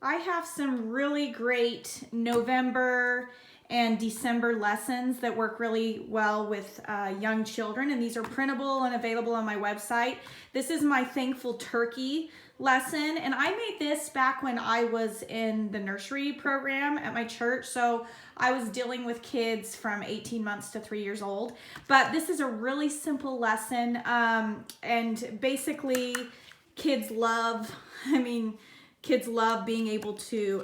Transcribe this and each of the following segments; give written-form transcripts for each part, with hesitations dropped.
I have some really great November and December lessons that work really well with young children, and these are printable and available on my website. This is my Thankful Turkey lesson, and I made this back when I was in the nursery program at my church, so I was dealing with kids from 18 months to 3 years old. But this is a really simple lesson, and basically kids love being able to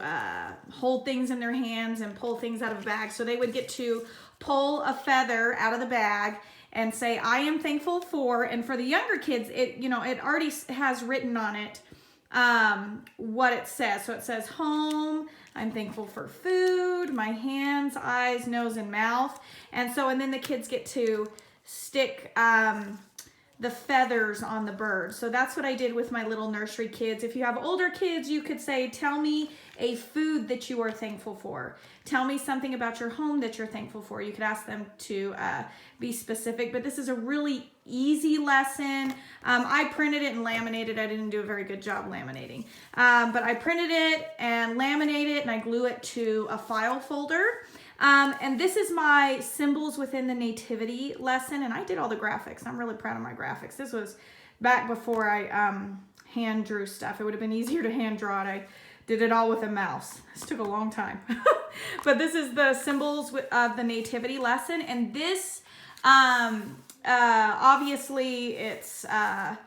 hold things in their hands and pull things out of a bag. So they would get to pull a feather out of the bag and say, I am thankful for, and for the younger kids, it already has written on it what it says. So it says home, I'm thankful for food, my hands, eyes, nose, and mouth. And then the kids get to stick the feathers on the bird. So that's what I did with my little nursery kids. If you have older kids, you could say, tell me a food that you are thankful for. Tell me something about your home that you're thankful for. You could ask them to be specific, but this is a really easy lesson. I printed it and laminated. I didn't do a very good job laminating, but I printed it and laminated it, and I glue it to a file folder. And this is my Symbols Within the Nativity lesson, and I did all the graphics. I'm really proud of my graphics. This was back before I hand drew stuff. It would have been easier to hand draw it. I did it all with a mouse. This took a long time. But this is the Symbols of the Nativity lesson, and this obviously it's a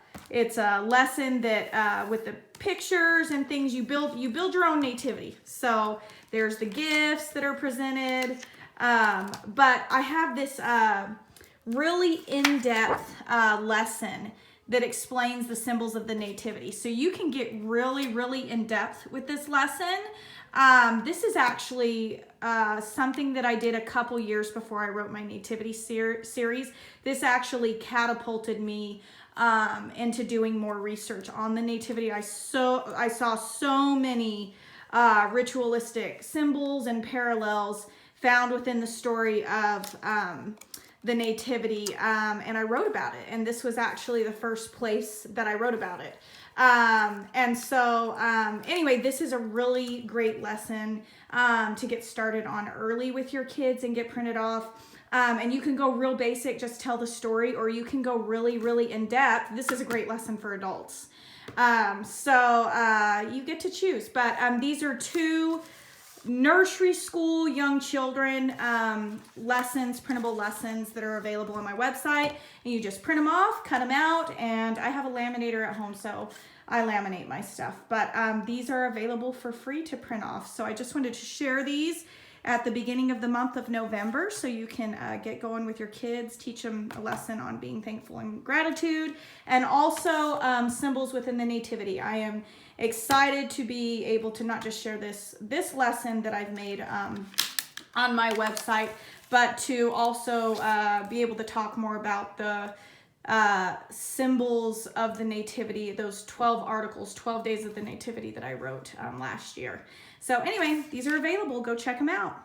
lesson that with the pictures and things you build your own nativity. So there's the gifts that are presented, but I have this really in-depth lesson that explains the symbols of the nativity. So you can get really, really in-depth with this lesson. This is actually something that I did a couple years before I wrote my nativity series. This actually catapulted me into doing more research on the nativity. I saw so many ritualistic symbols and parallels found within the story of the nativity, and I wrote about it, and this was actually the first place that I wrote about it. Anyway, this is a really great lesson to get started on early with your kids and get printed off. And you can go real basic, just tell the story, or you can go really, really in depth. This is a great lesson for adults. You get to choose, but these are two nursery school young children lessons, printable lessons that are available on my website, and you just print them off, cut them out, and I have a laminator at home, so I laminate my stuff, but these are available for free to print off. So I just wanted to share these at the beginning of the month of November, so you can get going with your kids, teach them a lesson on being thankful and gratitude, and also symbols within the nativity. I am excited to be able to not just share this lesson that I've made on my website, but to also be able to talk more about the symbols of the nativity, those 12 articles, 12 days of the nativity that I wrote last year. So anyway, these are available. Go check them out.